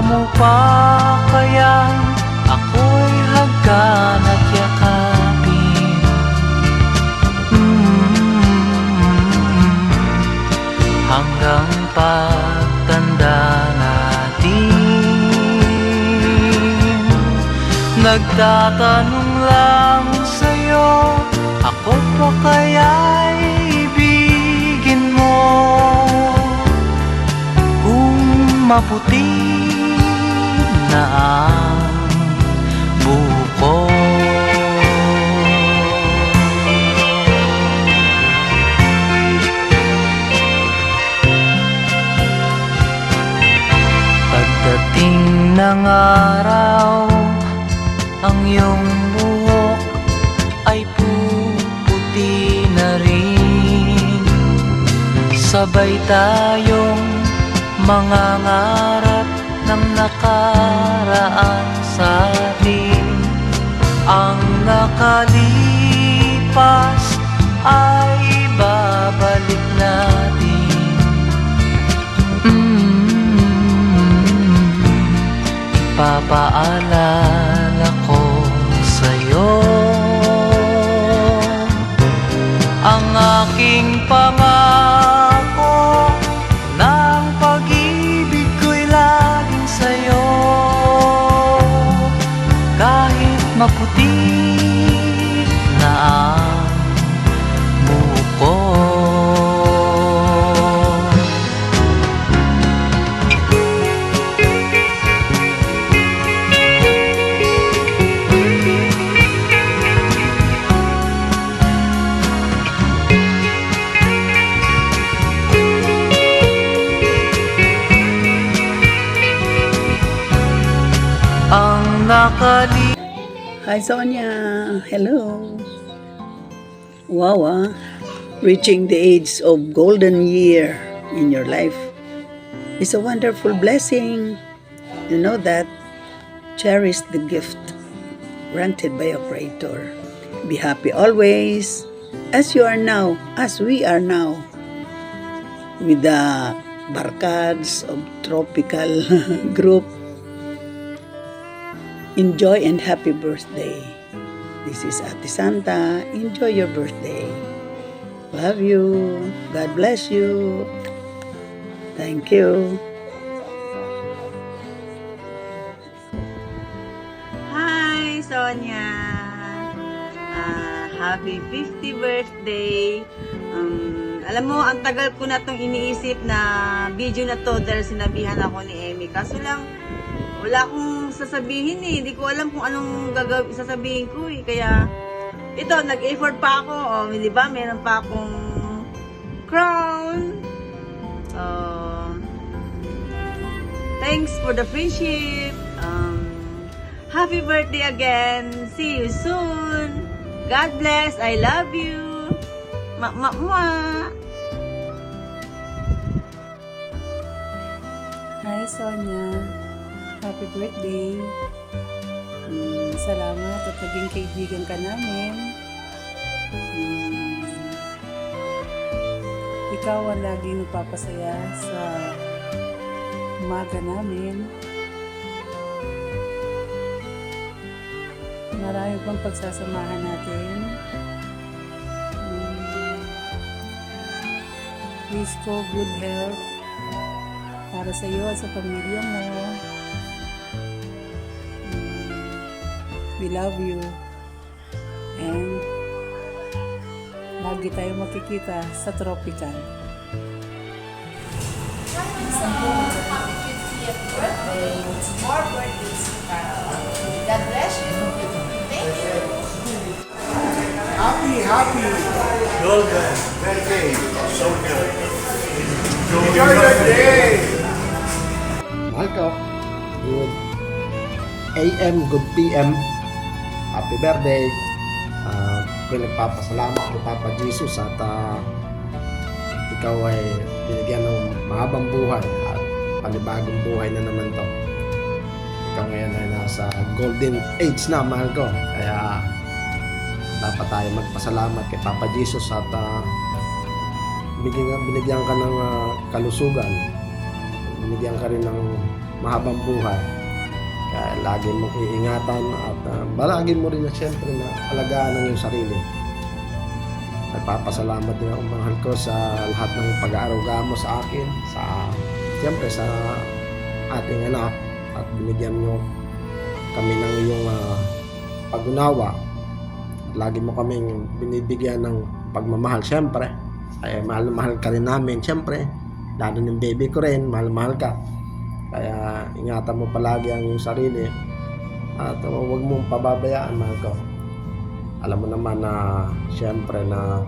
mo pa kaya ako'y hagkan at yakapin? Hanggang pagtanda natin, nagtatanong lang sa'yo, ako pa kaya'y ibigin mo? Kung maputi na ang buko, pagdating ng araw, ang iyong buhok ay puputi na rin. Sabay tayong mangangarap ng nakaraan sa atin. Ang nakalipas ay babalik natin. Ipapaalala ko sa'yo ang aking pangako, ng pag-ibig ko'y laging sa'yo. Kahit maputi na ang buko. Ang nakali Hi Sonia, hello. Wow, reaching the age of golden year in your life is a wonderful blessing. You know that. Cherish the gift granted by your Creator. Be happy always, as you are now, as we are now, with the barkads of tropical group. Enjoy and happy birthday. This is Ate Santa. Enjoy your birthday. Love you. God bless you. Thank you. Hi, Sonia. Happy 50th birthday. Alam mo, ang tagal ko na itong iniisip na video na to dahil sinabihan ako ni Emmy. Kaso lang, wala akong sasabihin eh. Hindi ko alam kung anong sasabihin ko eh. Kaya, ito, nag-effort pa ako. O, di ba? Meron pa akong crown. Thanks for the friendship. Happy birthday again. See you soon. God bless. I love you. Ma. Hi Sonia, happy birthday. Salamat at naging kaibigan ka namin. Ikaw ang laging nagpapasaya sa umaga namin. Marami pang pagsasamahan natin. Wish ko good health para sa iyo at sa pamilya mo. We love you. And lagi tayo makikita sa tropical. Happy 50th birthday. More birthdays to come. God bless you. Thank you. Happy golden birthday. So good. Enjoy your day. Mahal ko. Good AM, good PM. Happy birthday. Ako'y nagpapasalamat kay Papa Jesus at ikaw ay binigyan ng mahabang buhay at panibagong buhay na naman to. Ikaw ngayon ay nasa golden age na, mahal ko. Kaya dapat tayo magpasalamat kay Papa Jesus at binigyan ka ng kalusugan. Binigyan ka rin ng mahabang buhay. Kaya lagi mong iingatan at balagi mo rin na siyempre na alagaan ang iyong sarili. Nagpapasalamat din ako, mahal ko, sa lahat ng pag-aaruga mo sa akin, siyempre sa ating anak, at binigyan mo kami ng iyong pag-unawa. Lagi mo kaming binibigyan ng pagmamahal, siyempre. Kaya mahal na mahal ka rin namin, siyempre. Lalo ng baby ko rin, mahal ka. Kaya ingatan mo palagi ang iyong sarili. At huwag mong pababayaan, mahal ko. Alam mo naman na siyempre na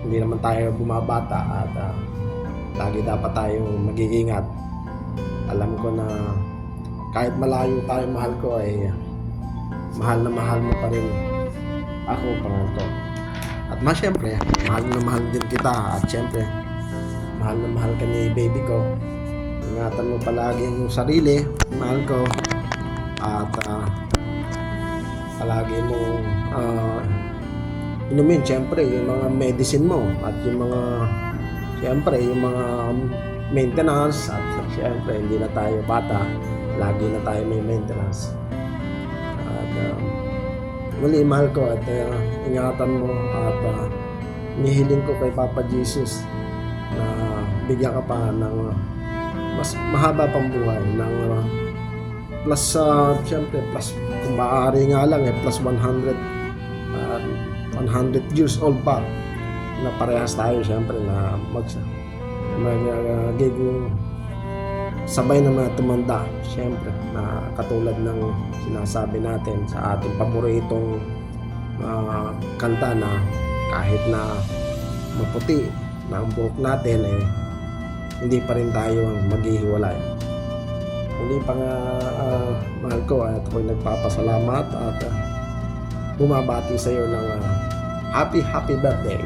hindi naman tayo bumabata at lagi dapat tayong mag-iingat. Alam ko na kahit malayo tayo, mahal ko, ay mahal na mahal mo pa rin ako, mahal ko. At siyempre, mahal na mahal din kita. At siyempre, mahal na mahal ka ni baby ko. Ingatan mo palagi ang sarili, mahal ko. At palagi mo inumin siyempre yung mga medicine mo at yung mga siyempre yung mga maintenance. At siyempre hindi na tayo bata, lagi na tayo may maintenance. At muli, mahal ko, at ingatan mo. At nihiling ko kay Papa Jesus na bigyan ka pa ng mas mahaba pang buhay, ng plus siyempre plus, kung maaari nga lang plus 100 years old pa, na parehas tayo siyempre na magiging sabay na mga tumanda, siyempre, na katulad ng sinasabi natin sa ating paboritong kanta, na kahit na maputi na ang buhok natin, hindi pa rin tayo maghihiwalay. Muli pa nga, mahal ko, at ako'y nagpapasalamat at bumabati sa iyo ng happy birthday.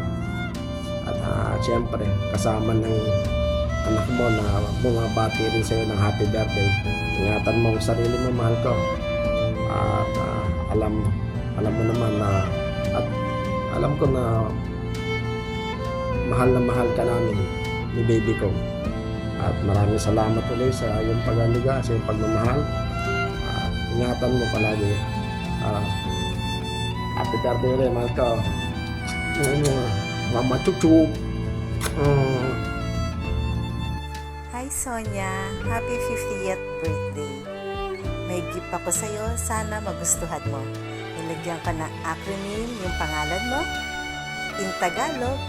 At siyempre, kasama ng anak mo na bumabati rin sa iyo ng happy birthday. Ingatan mo ang sarili mo, mahal ko. At alam mo naman na, at alam ko na mahal ka namin ni baby ko. At maraming salamat ulit sa iyong pag-aliga, sa iyong pagmamahal. Ingatan mo palagi. Happy birthday ulit, mahal ko. Mama Chuchu. Hi Sonia, happy 50th birthday. May gift ako sa'yo, sana magustuhan mo. Nilagyan ka ng acronym yung pangalan mo. In Tagalog,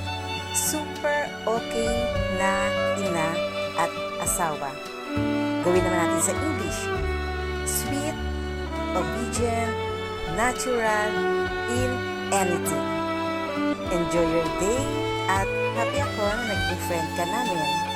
super okay na ina at asawa. Gawin naman natin sa English. Sweet, obedient, natural, in anything. Enjoy your day at happy ako na naging friend ka namin.